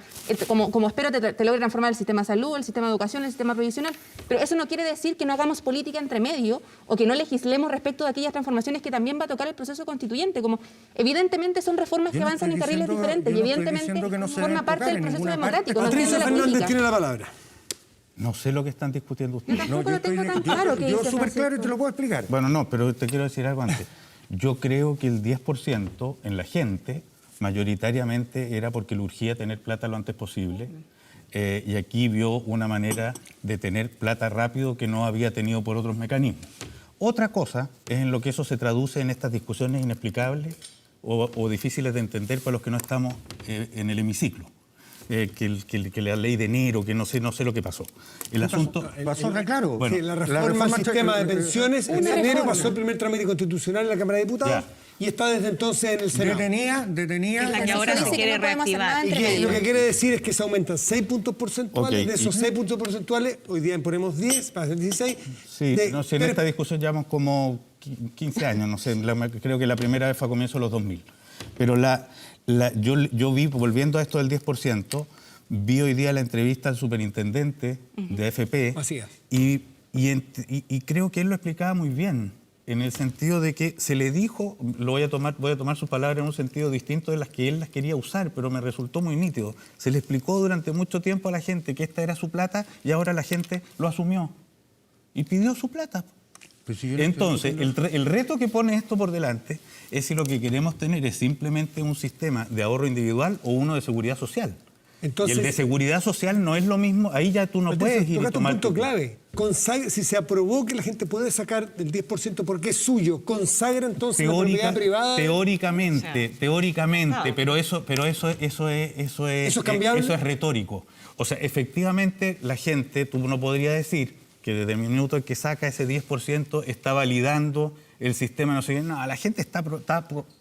Speaker 4: como espero te logre transformar el sistema de salud, el sistema de educación, el sistema previsional, pero eso no quiere decir que no hagamos política entre medio o que no legislemos respecto de aquellas transformaciones que también va a tocar el proceso constituyente. Como evidentemente son reformas que avanzan en carriles diferentes y evidentemente forma parte del proceso democrático.
Speaker 1: Patricia Fernández tiene la palabra.
Speaker 2: No sé lo que están discutiendo
Speaker 4: Yo
Speaker 2: ustedes.
Speaker 4: tampoco lo tengo tan claro que
Speaker 5: Yo
Speaker 4: dice
Speaker 5: súper claro y
Speaker 4: Francisco.
Speaker 5: te lo puedo explicar.
Speaker 2: Bueno, no, pero te quiero decir algo antes. Yo creo que el 10% en la gente mayoritariamente era porque le urgía tener plata lo antes posible. Y aquí vio una manera de tener plata rápido que no había tenido por otros mecanismos. Otra cosa es en lo que eso se traduce en estas discusiones inexplicables o difíciles de entender para los que no estamos en el hemiciclo. Que la ley de enero, que no sé lo que pasó. El asunto...
Speaker 5: Pasó claro.
Speaker 2: Bueno,
Speaker 1: Sí, la reforma al sistema de pensiones en
Speaker 4: Una
Speaker 1: enero
Speaker 4: reforma.
Speaker 1: pasó el primer trámite constitucional en la Cámara de Diputados y está desde entonces en el Senado.
Speaker 5: Detenía.
Speaker 3: Es la que
Speaker 4: Eso
Speaker 3: ahora
Speaker 4: dice
Speaker 3: se
Speaker 4: que
Speaker 3: quiere
Speaker 4: no podemos hacer nada
Speaker 3: reactivar.
Speaker 1: Y
Speaker 4: entre
Speaker 1: que lo
Speaker 4: medio.
Speaker 1: que quiere decir es que se aumentan 6 puntos porcentuales.
Speaker 2: Ok,
Speaker 1: De esos 6 puntos porcentuales, hoy día ponemos 10, para ser 16.
Speaker 2: Sí, no sé, en
Speaker 1: pero-
Speaker 2: esta discusión llevamos como 15 años, no sé, creo que la primera vez fue a comienzos de los 2000. Pero yo vi, volviendo a esto del 10%, vi hoy día la entrevista al superintendente de AFP
Speaker 1: Macías.
Speaker 2: y creo que él lo explicaba muy bien, en el sentido de que se le dijo, voy a tomar sus palabras en un sentido distinto de las que él las quería usar, pero me resultó muy nítido. Se le explicó durante mucho tiempo a la gente que esta era su plata y ahora la gente lo asumió y pidió su plata.
Speaker 5: Pues si yo no
Speaker 2: Entonces, el reto que pone esto por delante es si lo que queremos tener es simplemente un sistema de ahorro individual o uno de seguridad social.
Speaker 1: Entonces-
Speaker 2: y el de seguridad social no es lo mismo, ahí ya tú no
Speaker 1: Patricia,
Speaker 2: puedes ir y
Speaker 1: tocaste un
Speaker 2: tomar
Speaker 1: punto
Speaker 2: tu-
Speaker 1: clave. Si se aprobó que la gente puede sacar del 10% porque es suyo, consagra entonces la propiedad privada.
Speaker 2: Teóricamente,
Speaker 3: Ah.
Speaker 2: pero eso
Speaker 1: ¿Eso es cambiable?
Speaker 2: Eso es retórico. O sea, efectivamente la gente, tú no podrías decir que desde el minuto en que saca ese 10% está validando el sistema, no sé qué. No, la gente está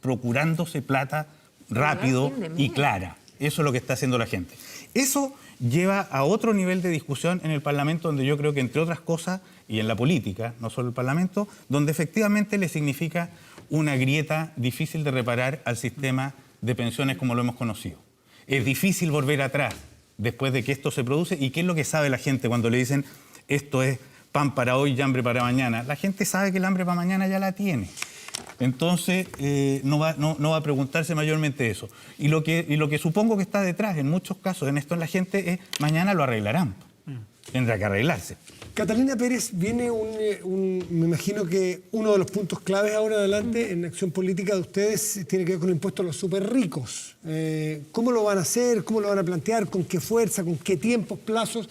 Speaker 2: procurándose plata rápido
Speaker 4: fin de
Speaker 2: y
Speaker 4: mes.
Speaker 2: clara. Eso es lo que está haciendo la gente. Eso lleva a otro nivel de discusión en el Parlamento, donde yo creo que, entre otras cosas, y en la política, no solo el Parlamento, donde efectivamente le significa una grieta difícil de reparar al sistema de pensiones como lo hemos conocido. Es difícil volver atrás después de que esto se produce. ¿Y qué es lo que sabe la gente cuando le dicen esto es pan para hoy y hambre para mañana? La gente sabe que el hambre para mañana ya la tiene. Entonces, no va a preguntarse mayormente eso. Y lo que supongo que está detrás, en muchos casos, en esto en la gente, es mañana lo arreglarán. Tendrá que arreglarse.
Speaker 1: Catalina Pérez, viene me imagino que uno de los puntos claves ahora adelante en la acción política de ustedes tiene que ver con el impuesto a los súper ricos. ¿Cómo lo van a hacer? ¿Cómo lo van a plantear? ¿Con qué fuerza? ¿Con qué tiempos, plazos?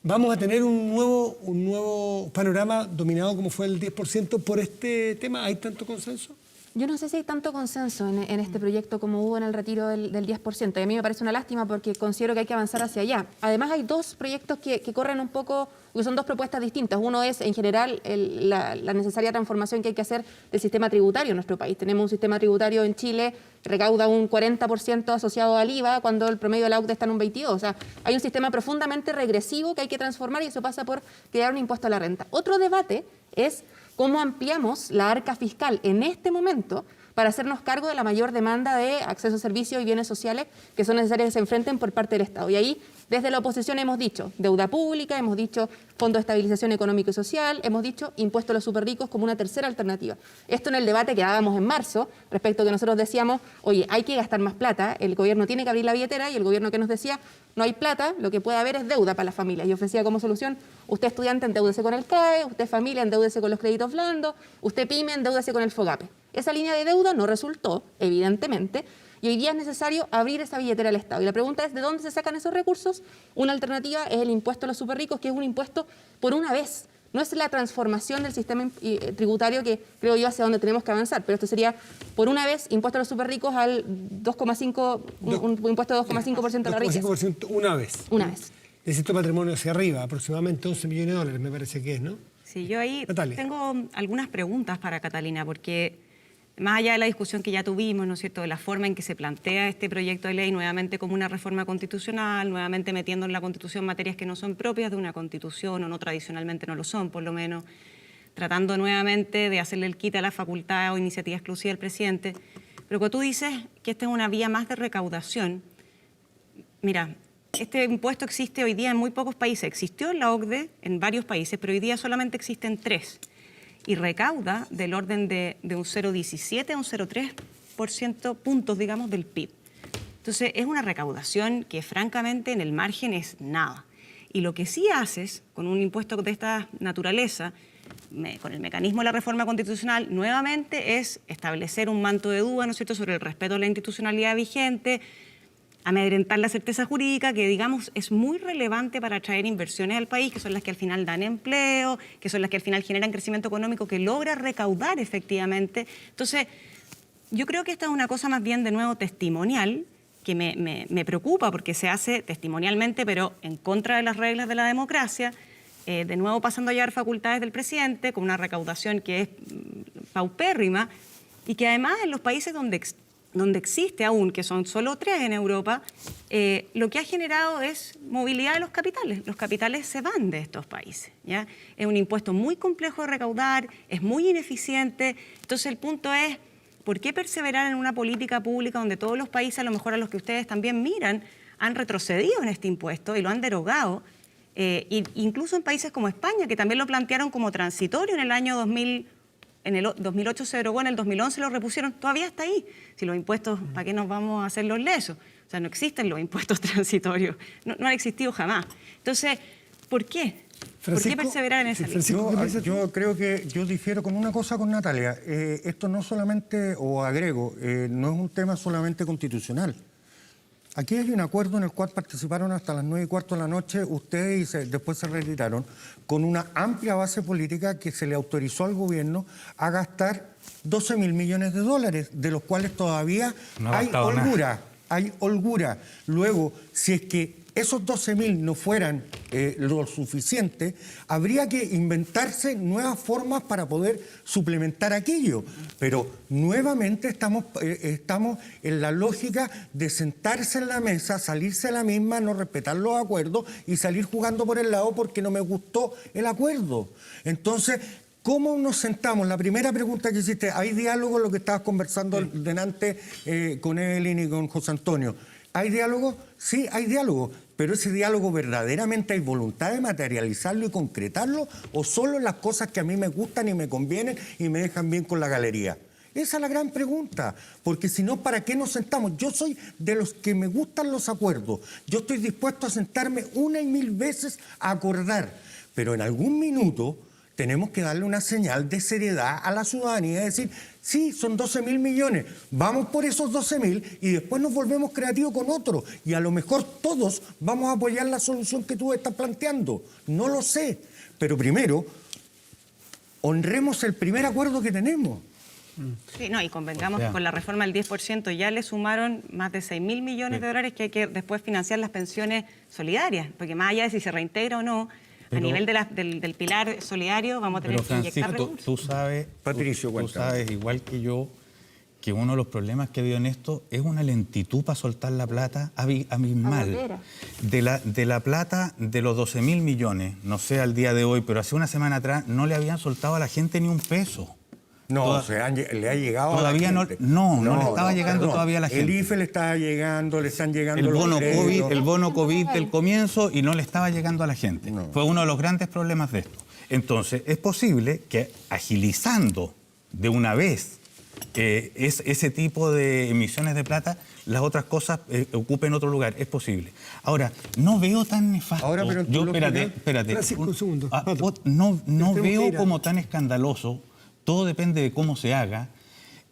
Speaker 1: ¿Vamos a tener un nuevo panorama dominado como fue el 10% por este tema? ¿Hay tanto consenso?
Speaker 4: Yo no sé si hay tanto consenso en este proyecto como hubo en el retiro del 10%. Y a mí me parece una lástima porque considero que hay que avanzar hacia allá. Además, hay dos proyectos que corren un poco, que son dos propuestas distintas. Uno es, en general, la necesaria transformación que hay que hacer del sistema tributario en nuestro país. Tenemos un sistema tributario en Chile, recauda un 40% asociado al IVA, cuando el promedio de la OCDE está en un 22%. O sea, hay un sistema profundamente regresivo que hay que transformar y eso pasa por crear un impuesto a la renta. Otro debate es cómo ampliamos la arca fiscal en este momento para hacernos cargo de la mayor demanda de acceso a servicios y bienes sociales que son necesarios que se enfrenten por parte del Estado. Y ahí, desde la oposición hemos dicho deuda pública, hemos dicho Fondo de Estabilización Económico y Social, hemos dicho impuesto a los superricos como una tercera alternativa. Esto en el debate que dábamos en marzo, respecto a que nosotros decíamos, oye, hay que gastar más plata, el gobierno tiene que abrir la billetera, y el gobierno que nos decía, no hay plata, lo que puede haber es deuda para las familias. Y ofrecía como solución, usted estudiante endeúdese con el CAE, usted familia endeúdese con los créditos blandos, usted pyme endeúdese con el FOGAPE. Esa línea de deuda no resultó, evidentemente, y hoy día es necesario abrir esa billetera al Estado. Y la pregunta es, ¿de dónde se sacan esos recursos? Una alternativa es el impuesto a los superricos, que es un impuesto por una vez. No es la transformación del sistema tributario que creo yo hacia donde tenemos que avanzar, pero esto sería, por una vez, impuesto a los superricos al 2,5%, un impuesto de 2,5% a la riqueza.
Speaker 1: 2,5% una vez.
Speaker 4: Una vez.
Speaker 1: Necesito patrimonio hacia arriba, aproximadamente 11 millones de dólares, me parece que es, ¿no?
Speaker 3: Sí, yo ahí
Speaker 1: Natalia.
Speaker 3: tengo algunas preguntas para Catalina, porque más allá de la discusión que ya tuvimos, ¿no es cierto?, de la forma en que se plantea este proyecto de ley nuevamente como una reforma constitucional, nuevamente metiendo en la Constitución materias que no son propias de una Constitución o no tradicionalmente no lo son, por lo menos, tratando nuevamente de hacerle el quite a la facultad o iniciativa exclusiva del presidente. Pero cuando tú dices que esta es una vía más de recaudación, mira, este impuesto existe hoy día en muy pocos países. Existió en la OCDE en varios países, pero hoy día solamente existe en 3. Y recauda del orden de un 0,17 a un 0,3% puntos, digamos, del PIB. Entonces, es una recaudación que francamente en el margen es nada. Y lo que sí haces con un impuesto de esta naturaleza, con el mecanismo de la reforma constitucional, nuevamente es establecer un manto de duda, ¿no es cierto?, sobre el respeto a la institucionalidad vigente, amedrentar la certeza jurídica, que digamos es muy relevante para atraer inversiones al país, que son las que al final dan empleo, que son las que al final generan crecimiento económico, que logra recaudar efectivamente. Entonces, yo creo que esta es una cosa más bien de nuevo testimonial, que me preocupa porque se hace testimonialmente, pero en contra de las reglas de la democracia, de nuevo pasando a llevar facultades del presidente, con una recaudación que es paupérrima, y que además en los países donde existe aún, que son solo 3 en Europa, lo que ha generado es movilidad de los capitales. Los capitales se van de estos países, ¿ya? Es un impuesto muy complejo de recaudar, es muy ineficiente. Entonces el punto es, ¿por qué perseverar en una política pública donde todos los países, a lo mejor a los que ustedes también miran, han retrocedido en este impuesto y lo han derogado? Incluso en países como España, que también lo plantearon como transitorio en el año 2000, en el 2008 se derogó, en el 2011 lo repusieron, todavía está ahí. Si los impuestos, ¿para qué nos vamos a hacer los lesos? O sea, no existen los impuestos transitorios, no han existido jamás. Entonces, ¿por qué? ¿Por qué perseverar en esa línea?
Speaker 5: Yo creo que yo difiero con una cosa con Natalia. Esto no solamente, o agrego, no es un tema solamente constitucional. Aquí hay un acuerdo en el cual participaron hasta las 9:15 de la noche ustedes y después se retiraron, con una amplia base política que se le autorizó al gobierno a gastar 12.000 millones de dólares, de los cuales todavía
Speaker 2: no ha
Speaker 5: hay
Speaker 2: gastado
Speaker 5: holgura.
Speaker 2: nada.
Speaker 5: Hay holgura. Luego, si es que esos 12.000 no fueran lo suficiente, habría que inventarse nuevas formas para poder suplementar aquello. Pero nuevamente estamos en la lógica de sentarse en la mesa, salirse a la misma, no respetar los acuerdos y salir jugando por el lado porque no me gustó el acuerdo. Entonces, ¿cómo nos sentamos? La primera pregunta que hiciste, ¿hay diálogo? Lo que estabas conversando delante con Evelyn y con José Antonio. ¿Hay diálogo? Sí, hay diálogo. Pero ese diálogo verdaderamente hay voluntad de materializarlo y concretarlo, o solo las cosas que a mí me gustan y me convienen y me dejan bien con la galería. Esa es la gran pregunta, porque si no, ¿para qué nos sentamos? Yo soy de los que me gustan los acuerdos. Yo estoy dispuesto a sentarme 1 y 1000 veces a acordar, pero en algún minuto tenemos que darle una señal de seriedad a la ciudadanía y decir, sí, son 12.000 millones, vamos por esos 12.000 y después nos volvemos creativos con otro. Y a lo mejor todos vamos a apoyar la solución que tú estás planteando. No lo sé, pero primero, honremos el primer acuerdo que tenemos.
Speaker 3: Sí, no, y convengamos que con la reforma del 10% ya le sumaron más de 6.000 millones de dólares que hay que después financiar las pensiones solidarias, porque más allá de si se reintegra o no, a nivel del pilar solidario vamos a tener que inyectar recursos.
Speaker 2: Tú sabes,
Speaker 5: Patricio,
Speaker 2: tú sabes igual que yo que uno de los problemas que ha habido en esto es una lentitud para soltar la plata abismal. De la plata de los 12.000 millones, no sé al día de hoy, pero hace una semana atrás no le habían soltado a la gente ni un peso.
Speaker 5: No, le ha llegado
Speaker 2: todavía
Speaker 5: a la gente.
Speaker 2: No le estaba llegando todavía a la gente.
Speaker 5: El IFE le estaba llegando, le están llegando
Speaker 2: el bono COVID del comienzo y no le estaba llegando a la gente.
Speaker 5: No.
Speaker 2: Fue uno de los grandes problemas de esto. Entonces, es posible que agilizando de una vez ese tipo de emisiones de plata, las otras cosas ocupen otro lugar. Es posible. Ahora, no veo tan nefasto.
Speaker 5: Ahora, pero
Speaker 2: yo, espérate.
Speaker 1: Francisco, un segundo.
Speaker 2: No veo como tan escandaloso. Todo depende de cómo se haga,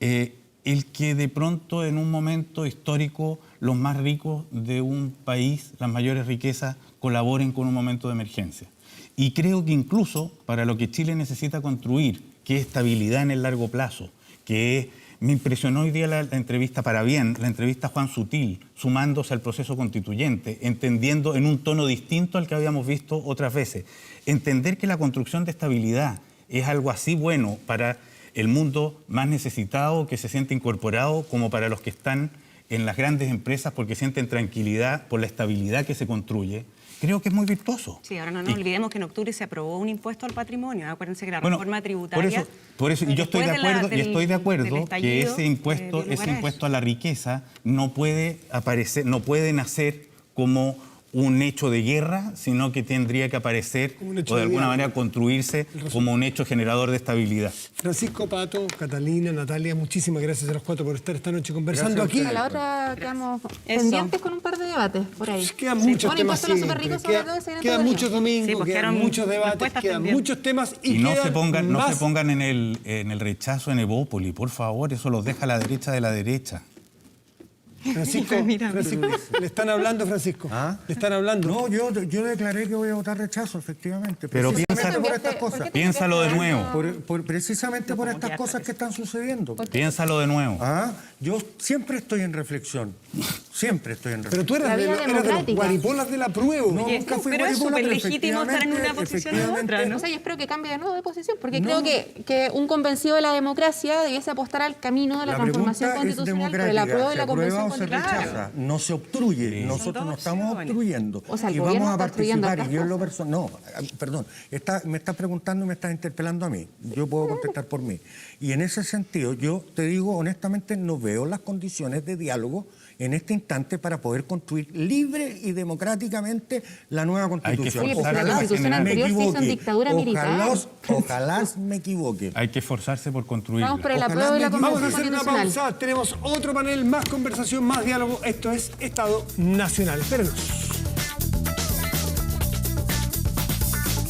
Speaker 2: el que de pronto en un momento histórico los más ricos de un país, las mayores riquezas, colaboren con un momento de emergencia. Y creo que incluso para lo que Chile necesita construir, que es estabilidad en el largo plazo, me impresionó hoy día la entrevista para bien, la entrevista a Juan Sutil, sumándose al proceso constituyente, entendiendo en un tono distinto al que habíamos visto otras veces, entender que la construcción de estabilidad es algo así bueno para el mundo más necesitado, que se siente incorporado, como para los que están en las grandes empresas porque sienten tranquilidad por la estabilidad que se construye, creo que es muy virtuoso.
Speaker 3: Sí, ahora no nos
Speaker 2: Y-
Speaker 3: olvidemos que en octubre se aprobó un impuesto al patrimonio. Acuérdense que la
Speaker 2: Bueno,
Speaker 3: reforma tributaria...
Speaker 2: por eso, y yo estoy de
Speaker 3: después
Speaker 2: acuerdo,
Speaker 3: del
Speaker 2: que
Speaker 3: estallido,
Speaker 2: ese impuesto,
Speaker 3: dio lugar a eso.
Speaker 2: a la riqueza no puede aparecer, no puede nacer como un hecho de guerra, sino que tendría que aparecer
Speaker 1: Como un hecho
Speaker 2: o de
Speaker 1: de
Speaker 2: alguna
Speaker 1: diálogo.
Speaker 2: manera construirse como un hecho generador de estabilidad.
Speaker 1: Francisco, Pato, Catalina, Natalia, muchísimas gracias a los 4 por estar esta noche conversando
Speaker 5: Gracias a
Speaker 1: aquí.
Speaker 4: A la otra quedamos
Speaker 3: Eso.
Speaker 4: pendientes con un par de debates por ahí.
Speaker 1: Quedan muchos
Speaker 4: Bueno,
Speaker 1: temas
Speaker 4: impuesto a los
Speaker 1: siempre.
Speaker 4: superricos, sobre todo, se viene
Speaker 1: Quedan
Speaker 4: todo el
Speaker 1: muchos
Speaker 4: año.
Speaker 1: domingos,
Speaker 3: Sí, pues
Speaker 1: quedan
Speaker 3: quedaron
Speaker 1: muchos debates,
Speaker 3: respuestas
Speaker 1: quedan
Speaker 3: pendientes.
Speaker 1: muchos temas y,
Speaker 2: Y no
Speaker 1: quedan
Speaker 2: se pongan,
Speaker 1: más.
Speaker 2: en el rechazo en Evópoli, por favor, eso los deja a la derecha de la derecha.
Speaker 1: Francisco,
Speaker 3: Mira.
Speaker 1: Francisco, le están hablando, Francisco.
Speaker 5: ¿Ah?
Speaker 1: Le están hablando.
Speaker 5: No, yo declaré que voy a votar rechazo, efectivamente.
Speaker 2: Pero
Speaker 5: precisamente
Speaker 2: piensa-
Speaker 5: por estas
Speaker 4: ¿Por
Speaker 5: cosas.
Speaker 4: qué te
Speaker 2: Piénsalo de
Speaker 4: cambiaste
Speaker 2: nuevo.
Speaker 5: Precisamente por
Speaker 3: como
Speaker 5: estas
Speaker 3: ya
Speaker 5: cosas
Speaker 3: parece.
Speaker 5: que están sucediendo.
Speaker 2: Piénsalo de nuevo.
Speaker 5: ¿Ah? Yo siempre estoy en reflexión. Siempre estoy en
Speaker 1: Pero
Speaker 5: reflexión.
Speaker 1: tú eras
Speaker 4: La
Speaker 1: de,
Speaker 4: vida
Speaker 1: eras de los
Speaker 4: democrática.
Speaker 1: guaripolas de la prueba.
Speaker 5: No,
Speaker 3: Oye,
Speaker 5: nunca fui
Speaker 3: pero es
Speaker 5: maripola,
Speaker 3: súper
Speaker 5: pero
Speaker 3: legítimo estar en una posición u otra,
Speaker 5: efectivamente,
Speaker 3: ¿no?
Speaker 4: O sea, yo espero que cambie de nuevo de posición, porque
Speaker 5: No.
Speaker 4: creo que un convencido de la democracia debiese apostar al camino de la,
Speaker 5: La
Speaker 4: transformación
Speaker 5: pregunta es
Speaker 4: constitucional por el
Speaker 5: democrática.
Speaker 4: apruebo de
Speaker 5: ¿Se
Speaker 4: la
Speaker 5: aprueba
Speaker 4: convención
Speaker 5: o se
Speaker 4: constitucional.
Speaker 5: rechaza? No se obstruye. Nosotros
Speaker 3: dos
Speaker 5: no estamos
Speaker 3: opciones.
Speaker 5: obstruyendo.
Speaker 4: O sea, el
Speaker 5: y
Speaker 4: gobierno
Speaker 5: vamos a
Speaker 4: está obstruyendo
Speaker 5: participar. Y
Speaker 4: otras
Speaker 5: yo en lo
Speaker 4: cosas.
Speaker 5: personal. No, perdón. Me está preguntando y me está interpelando a mí. Yo puedo contestar por mí. Y en ese sentido, yo te digo honestamente, no veo las condiciones de diálogo en este instante para poder construir libre y democráticamente la nueva constitución.
Speaker 2: Oye, pero si la
Speaker 5: Ojalá
Speaker 4: constitución
Speaker 5: me
Speaker 4: anterior se hizo en
Speaker 5: equivoque.
Speaker 4: dictadura militar.
Speaker 5: Ojalá me equivoque.
Speaker 2: Hay que esforzarse por construirla.
Speaker 4: Vamos por el
Speaker 5: Ojalá
Speaker 4: apruebo de la
Speaker 5: me
Speaker 1: Vamos a
Speaker 4: convención
Speaker 1: hacer una
Speaker 4: constitucional.
Speaker 1: pausa. Tenemos otro panel, más conversación, más diálogo. Esto es Estado Nacional. Espérenos.